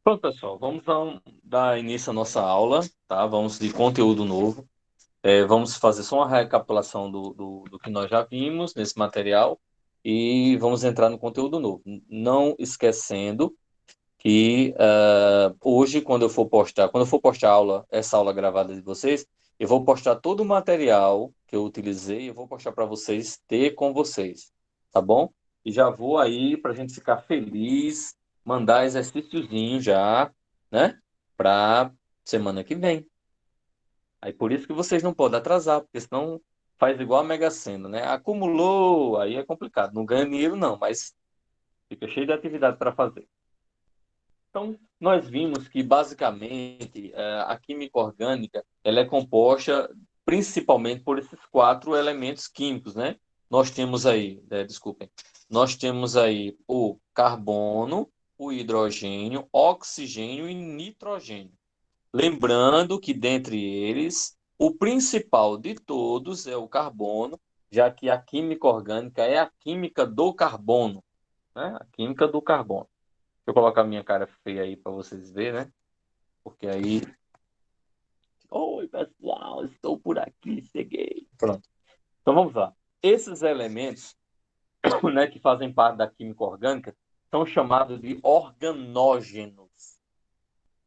Pronto, pessoal, vamos dar início à nossa aula, tá? Vamos de conteúdo novo. Vamos fazer só uma recapitulação do que nós já vimos nesse material e vamos entrar no conteúdo novo. Não esquecendo que hoje, quando eu for postar essa aula gravada de vocês, eu vou postar todo o material que eu utilizei, eu vou postar para vocês ter com vocês, tá bom? E já vou aí para a gente ficar feliz, mandar exercíciozinho já, né? Para semana que vem. Aí por isso que vocês não podem atrasar, porque senão faz igual a Mega Sena, né? Acumulou, aí é complicado. Não ganha dinheiro não, mas fica cheio de atividade para fazer. Então, nós vimos que, basicamente, a química orgânica ela é composta principalmente por esses quatro elementos químicos, né? Nós temos aí, desculpem, nós temos aí o carbono, o hidrogênio, oxigênio e nitrogênio. Lembrando que, dentre eles, o principal de todos é o carbono, já que a química orgânica é a química do carbono, né? A química do carbono. Deixa eu colocar minha cara feia aí para vocês verem, né? Porque aí. Oi, pessoal, estou por aqui, cheguei. Pronto. Então vamos lá. Esses elementos, né, que fazem parte da química orgânica são chamados de organógenos.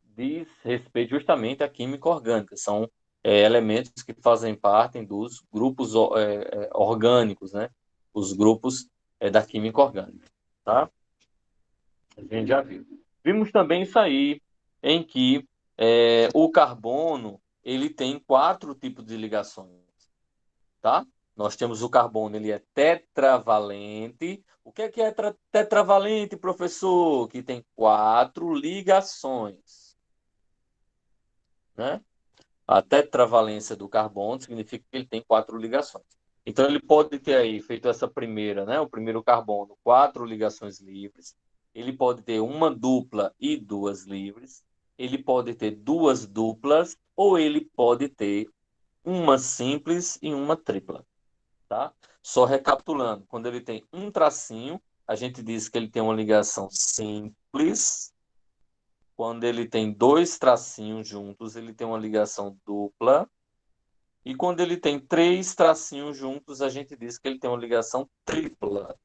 Diz respeito justamente à química orgânica. São elementos que fazem parte dos grupos orgânicos, né? Os grupos da química orgânica. Tá? A gente já viu. Vimos também isso aí, em que o carbono ele tem quatro tipos de ligações, tá? Nós temos o carbono, ele é tetravalente. O que é tetravalente, professor? Que tem quatro ligações, né? A tetravalência do carbono significa que ele tem quatro ligações. Então, ele pode ter aí feito essa primeira, né? O primeiro carbono, quatro ligações livres. Ele pode ter uma dupla e duas livres. Ele pode ter duas duplas ou ele pode ter uma simples e uma tripla, tá? Só recapitulando, quando ele tem um tracinho, a gente diz que ele tem uma ligação simples. Quando ele tem dois tracinhos juntos, ele tem uma ligação dupla. E quando ele tem três tracinhos juntos, a gente diz que ele tem uma ligação tripla.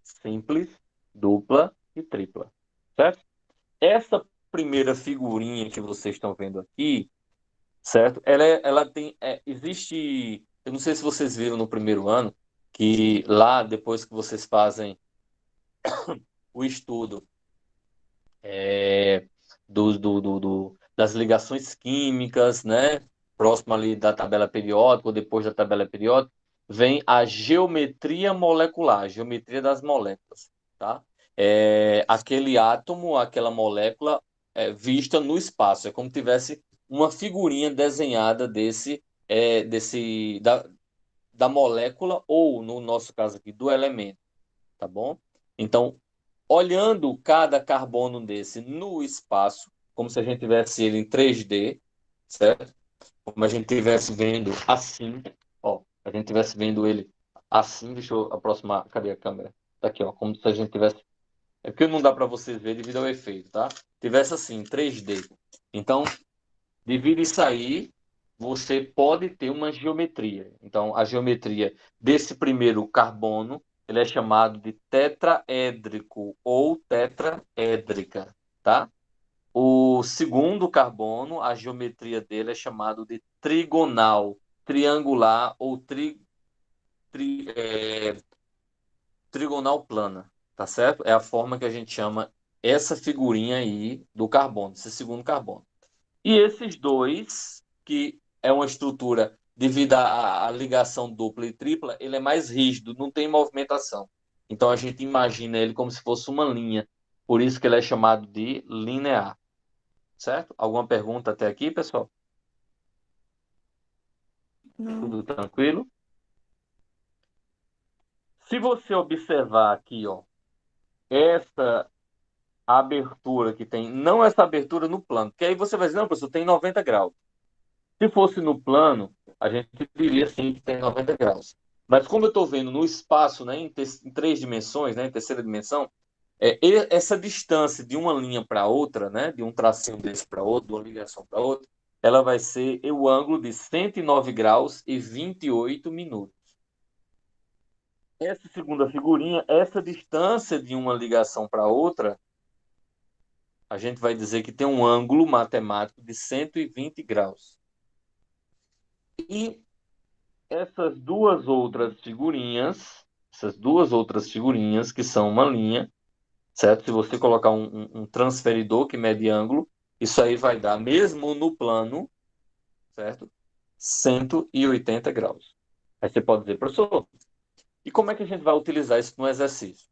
Simples, dupla e tripla. Certo? Essa primeira figurinha que vocês estão vendo aqui, certo? Ela tem. Existe. Eu não sei se vocês viram no primeiro ano, que lá, depois que vocês fazem o estudo é, das ligações químicas, né? Próximo ali da tabela periódica ou depois da tabela periódica, vem a geometria molecular, a geometria das moléculas, tá? Aquele átomo, aquela molécula vista no espaço, é como se tivesse uma figurinha desenhada da molécula ou, no nosso caso aqui, do elemento, tá bom? Então, olhando cada carbono desse no espaço, como se a gente tivesse ele em 3D, certo? Como a gente estivesse vendo assim, ó, a gente estivesse vendo ele assim, deixa eu aproximar, cadê a câmera? Tá aqui, ó, como se a gente tivesse, é porque não dá para vocês verem devido ao efeito, tá? Tivesse assim, 3D. Então, devido a isso aí, você pode ter uma geometria. Então, a geometria desse primeiro carbono, ele é chamado de tetraédrico ou tetraédrica, tá? O segundo carbono, a geometria dele é chamado de trigonal, triangular ou tri- é, trigonal plana, tá certo? É a forma que a gente chama essa figurinha aí do carbono, esse segundo carbono. E esses dois, que é uma estrutura devido à ligação dupla e tripla, ele é mais rígido, não tem movimentação. Então a gente imagina ele como se fosse uma linha. Por isso que ele é chamado de linear, certo? Alguma pergunta até aqui, pessoal? Não. Tudo tranquilo? Se você observar aqui, ó, essa abertura que tem, não essa abertura no plano, porque aí você vai dizer, não, professor, tem 90 graus. Se fosse no plano, a gente diria sim que tem 90 graus. Mas como eu estou vendo no espaço, né, em três dimensões, né, em terceira dimensão, Essa distância de uma linha para outra, né, de um tracinho desse para outro, de uma ligação para outra, ela vai ser o ângulo de 109 graus e 28 minutos. Essa segunda figurinha, essa distância de uma ligação para outra, a gente vai dizer que tem um ângulo matemático de 120 graus. E essas duas outras figurinhas, que são uma linha, certo? Se você colocar um transferidor que mede ângulo, isso aí vai dar, mesmo no plano, certo? 180 graus. Aí você pode dizer, professor, e como é que a gente vai utilizar isso no exercício?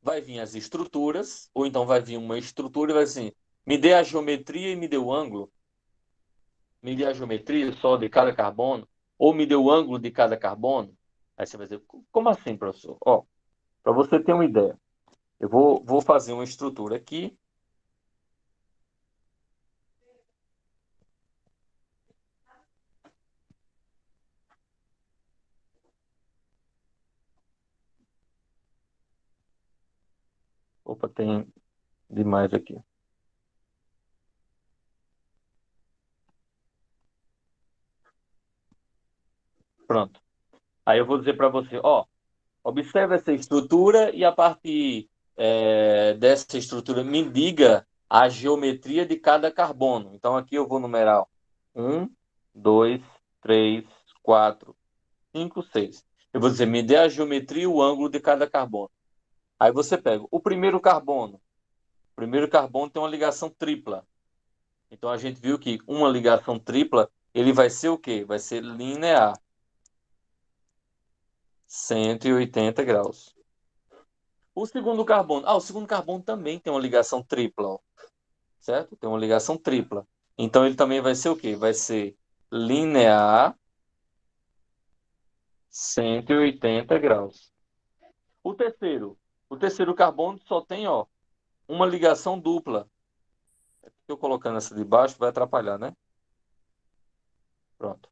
Vai vir as estruturas, ou então vai vir uma estrutura e vai assim, me dê a geometria e me dê o ângulo, me dê a geometria só de cada carbono, ou me dê o ângulo de cada carbono. Aí você vai dizer, como assim, professor? Ó, para você ter uma ideia, eu vou fazer uma estrutura aqui. Opa, tem demais aqui. Pronto. Aí eu vou dizer para você, ó, observe essa estrutura e a partir dessa estrutura me diga a geometria de cada carbono. Então aqui eu vou numerar um, dois, três, quatro, cinco, seis. Eu vou dizer, me dê a geometria e o ângulo de cada carbono. Aí você pega o primeiro carbono. O primeiro carbono tem uma ligação tripla. Então a gente viu que uma ligação tripla, ele vai ser o quê? Vai ser linear, 180 graus. O segundo carbono também tem uma ligação tripla, ó, certo? Tem uma ligação tripla. Então ele também vai ser o quê? Vai ser linear, 180 graus. O terceiro, o terceiro carbono só tem, ó, uma ligação dupla. Eu colocando essa de baixo vai atrapalhar, né? Pronto.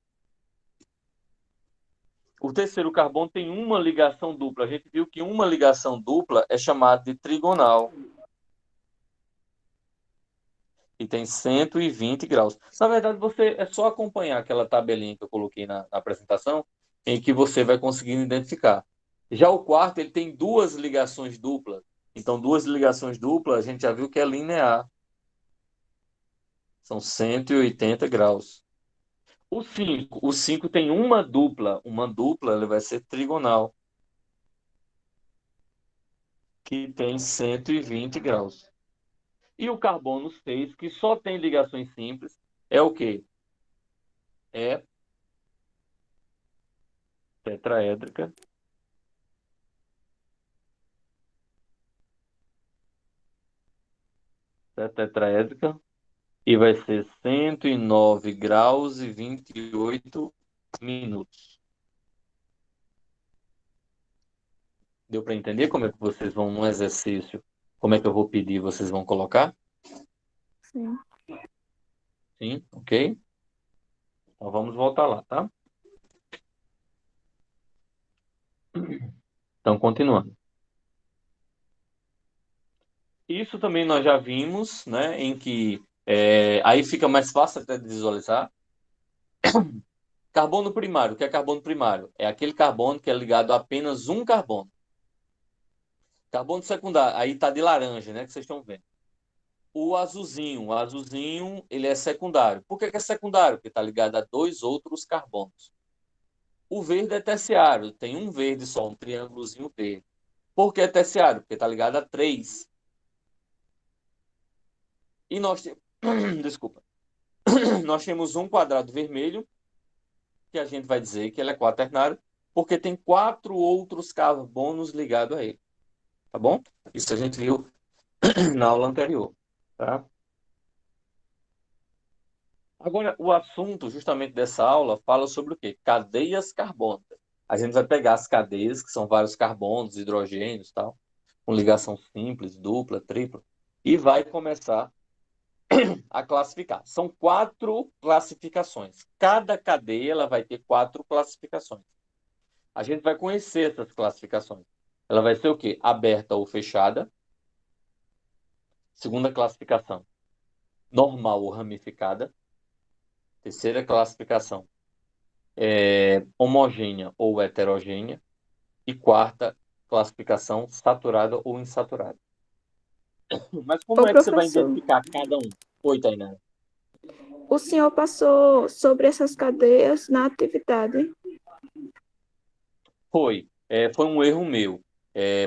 O terceiro carbono tem uma ligação dupla. A gente viu que uma ligação dupla é chamada de trigonal e tem 120 graus. Na verdade, você é só acompanhar aquela tabelinha que eu coloquei na apresentação, em que você vai conseguir identificar. Já o quarto, ele tem duas ligações duplas. Então, duas ligações duplas, a gente já viu que é linear. São 180 graus. O cinco tem uma dupla. Uma dupla, ele vai ser trigonal, que tem 120 graus. E o carbono 6, que só tem ligações simples, é o quê? É tetraédrica. É tetraédrica. E vai ser 109 graus e 28 minutos. Deu para entender como é que vocês vão no exercício? Como é que eu vou pedir? Vocês vão colocar? Sim. Sim, ok? Então vamos voltar lá, tá? Então, continuando. Isso também nós já vimos, né? Em que aí fica mais fácil até de visualizar. Carbono primário. O que é carbono primário? É aquele carbono que é ligado a apenas um carbono. Carbono secundário, aí tá de laranja, né? Que vocês estão vendo. O azulzinho, ele é secundário. Por que que é secundário? Porque está ligado a dois outros carbonos. O verde é terciário, tem um verde só, um triângulozinho verde. Por que é terciário? Porque está ligado a três. E nós temos, desculpa, nós temos um quadrado vermelho, que a gente vai dizer que ele é quaternário, porque tem quatro outros carbonos ligados a ele. Tá bom? Isso a gente viu na aula anterior. Tá? Agora, o assunto justamente dessa aula fala sobre o quê? Cadeias carbônicas. A gente vai pegar as cadeias, que são vários carbonos, hidrogênios, tal, com ligação simples, dupla, tripla, e vai começar a classificar. São quatro classificações. Cada cadeia ela vai ter quatro classificações. A gente vai conhecer essas classificações. Ela vai ser o quê? Aberta ou fechada. Segunda classificação, normal ou ramificada. Terceira classificação, homogênea ou heterogênea. E quarta classificação, saturada ou insaturada. Mas como Ô, é que você vai professor, identificar cada um? Oi, Tainá. o senhor passou sobre essas cadeias na atividade. Foi. Foi um erro meu.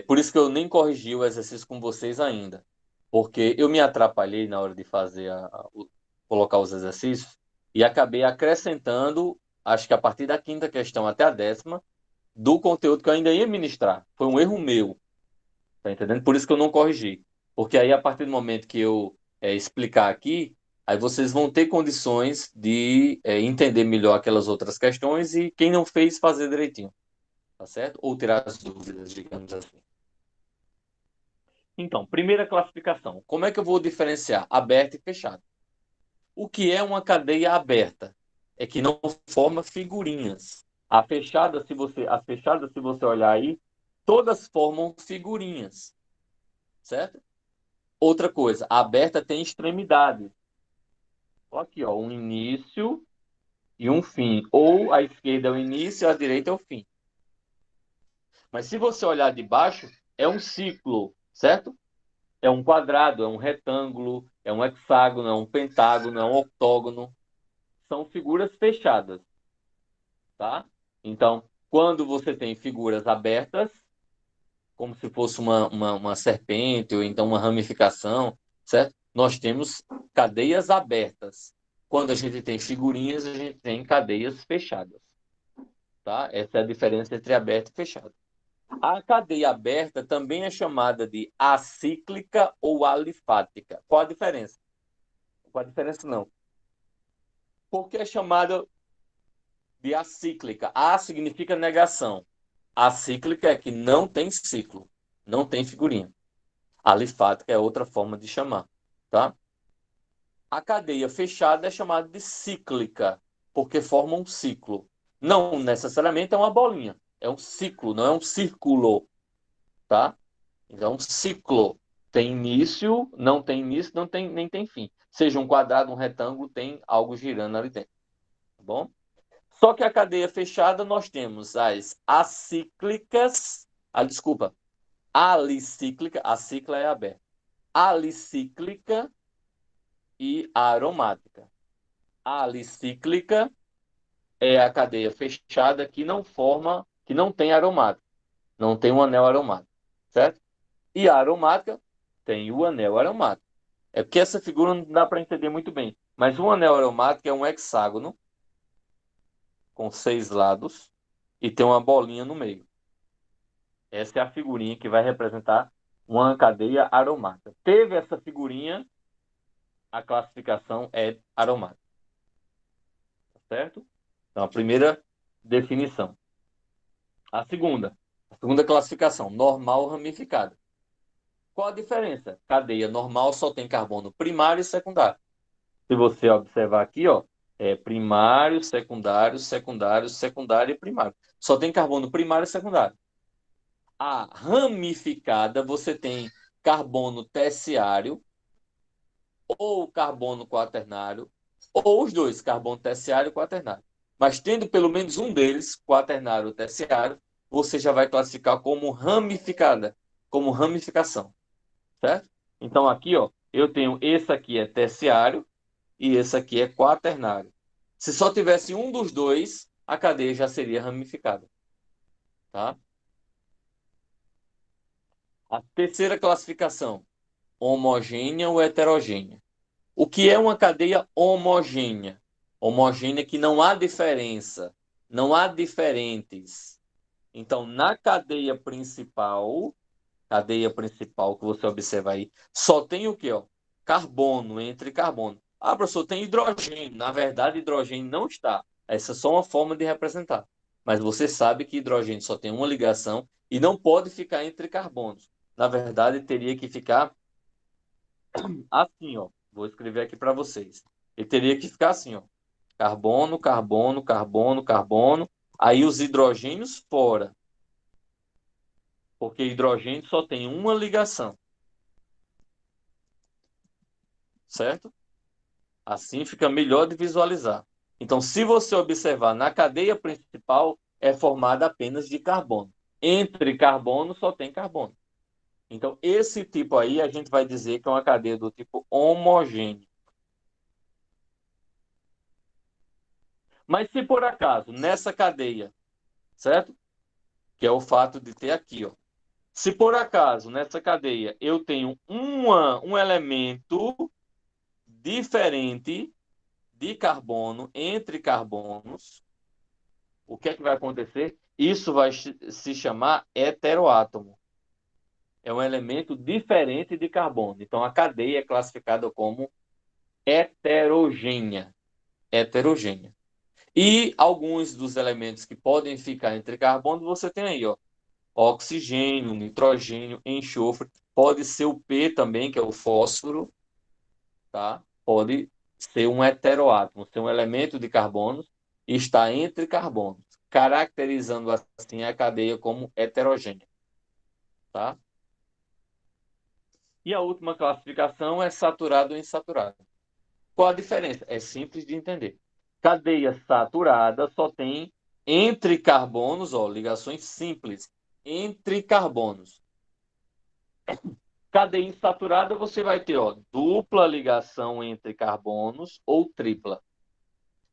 Por isso que eu nem corrigi o exercício com vocês ainda. Porque eu me atrapalhei na hora de fazer colocar os exercícios e acabei acrescentando, acho que a partir da quinta questão até a décima, do conteúdo que eu ainda ia ministrar. Foi um erro meu, tá entendendo? Por isso que eu não corrigi. Porque aí, a partir do momento que eu explicar aqui, aí vocês vão ter condições de entender melhor aquelas outras questões e quem não fez, fazer direitinho, tá certo? Ou tirar as dúvidas, digamos assim. Então, primeira classificação. Como é que eu vou diferenciar aberta e fechada? O que é uma cadeia aberta? É que não forma figurinhas. As fechadas, se você olhar aí, todas formam figurinhas, certo? Outra coisa, a aberta tem extremidade. Ó, aqui, ó, um início e um fim. Ou a esquerda é o início e a direita é o fim. Mas se você olhar de baixo, é um ciclo, certo? É um quadrado, é um retângulo, é um hexágono, é um pentágono, é um octógono. São figuras fechadas, tá? Então, quando você tem figuras abertas, como se fosse uma serpente ou então uma ramificação, certo? Nós temos cadeias abertas. Quando a gente tem figurinhas, a gente tem cadeias fechadas, tá? Essa é a diferença entre aberta e fechada. A cadeia aberta também é chamada de acíclica ou alifática. Qual a diferença? Qual a diferença não? Por que é chamada de acíclica? A significa negação. Acíclica é que não tem ciclo, não tem figurinha. Alifática é outra forma de chamar, tá? A cadeia fechada é chamada de cíclica, porque forma um ciclo. Não necessariamente é uma bolinha, é um ciclo, não é um círculo, tá? Então, um ciclo tem início, não tem, nem tem fim. Seja um quadrado, um retângulo, tem algo girando ali dentro, tá bom? Só que a cadeia fechada nós temos as acíclicas, desculpa, alicíclica, a cicla é aberta. Alicíclica e aromática. A alicíclica é a cadeia fechada que não tem aromática, não tem um anel aromático, certo? E a aromática tem o anel aromático. É porque essa figura não dá para entender muito bem. Mas o anel aromático é um hexágono com 6 lados e tem uma bolinha no meio. Essa é a figurinha que vai representar uma cadeia aromática. Teve essa figurinha, a classificação é aromática, certo? Então, a primeira definição. A segunda classificação, normal ramificada. Qual a diferença? Cadeia normal só tem carbono primário e secundário. Se você observar aqui, ó, é primário, secundário, secundário, secundário e primário. Só tem carbono primário e secundário. A ramificada, você tem carbono terciário ou carbono quaternário, ou os dois, carbono terciário e quaternário. Mas tendo pelo menos um deles, quaternário ou terciário, você já vai classificar como ramificada, como ramificação, certo? Então aqui, ó, eu tenho esse aqui é terciário e esse aqui é quaternário. Se só tivesse um dos dois, a cadeia já seria ramificada, tá? A terceira classificação, homogênea ou heterogênea. O que é uma cadeia homogênea? Homogênea que não há diferença, não há diferentes. Então, na cadeia principal que você observa aí, só tem o quê, ó? Carbono entre carbono. Ah, professor, tem hidrogênio. Na verdade, hidrogênio não está. Essa é só uma forma de representar. Mas você sabe que hidrogênio só tem uma ligação e não pode ficar entre carbonos. Na verdade, teria que ficar assim, ó. Vou escrever aqui para vocês. Ele teria que ficar assim, ó. Carbono, carbono, carbono, carbono. Aí os hidrogênios fora. porque hidrogênio só tem uma ligação, certo? Assim fica melhor de visualizar. Então, se você observar na cadeia principal, é formada apenas de carbono. Entre carbono só tem carbono. Então, esse tipo aí a gente vai dizer que é uma cadeia do tipo homogêneo. Mas se por acaso, nessa cadeia, certo? Que é o fato de ter aqui, ó. Se por acaso, nessa cadeia, eu tenho um elemento diferente de carbono entre carbonos, o que é que vai acontecer? Isso vai se chamar heteroátomo. É um elemento diferente de carbono. Então, a cadeia é classificada como heterogênea. Heterogênea. E alguns dos elementos que podem ficar entre carbono, você tem aí, ó, oxigênio, nitrogênio, enxofre. Pode ser o P também, que é o fósforo, tá? Pode ser um heteroátomo, ser um elemento de carbono e está entre carbonos, caracterizando assim a cadeia como heterogênea, tá? E a última classificação é saturado ou insaturado. Qual a diferença? É simples de entender. Cadeia saturada só tem entre carbonos, ó, ligações simples entre carbonos. Cadeia insaturada você vai ter, ó, dupla ligação entre carbonos ou tripla.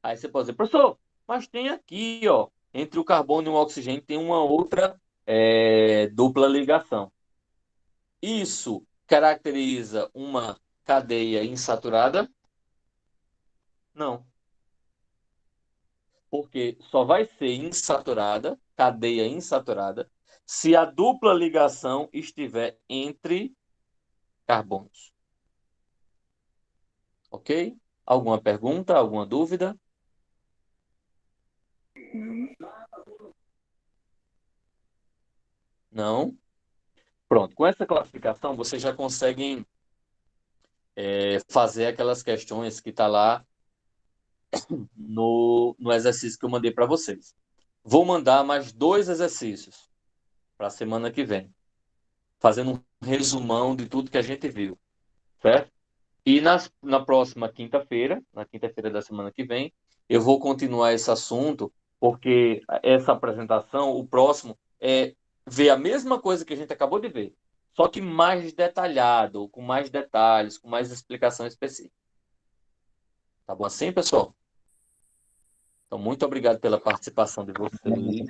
Aí você pode dizer, professor, mas tem aqui, ó, entre o carbono e o oxigênio tem uma outra dupla ligação. Isso caracteriza uma cadeia insaturada? Não, porque só vai ser insaturada, cadeia insaturada, se a dupla ligação estiver entre carbonos. Ok? Alguma pergunta, alguma dúvida? Não? Pronto. Com essa classificação, vocês já conseguem fazer aquelas questões que está lá no exercício que eu mandei para vocês. Vou mandar mais 2 exercícios para a semana que vem, fazendo um resumão de tudo que a gente viu, certo? E na próxima quinta-feira, na quinta-feira da semana que vem, eu vou continuar esse assunto, porque essa apresentação, o próximo, é ver a mesma coisa que a gente acabou de ver, só que mais detalhado, com mais detalhes, com mais explicação específica. Tá bom assim, pessoal? Então, muito obrigado pela participação de vocês.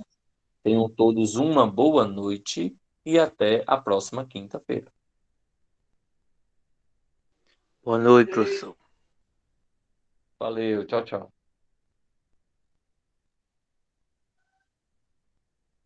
Tenham todos uma boa noite e até a próxima quinta-feira. Boa noite, professor. Valeu, tchau, tchau.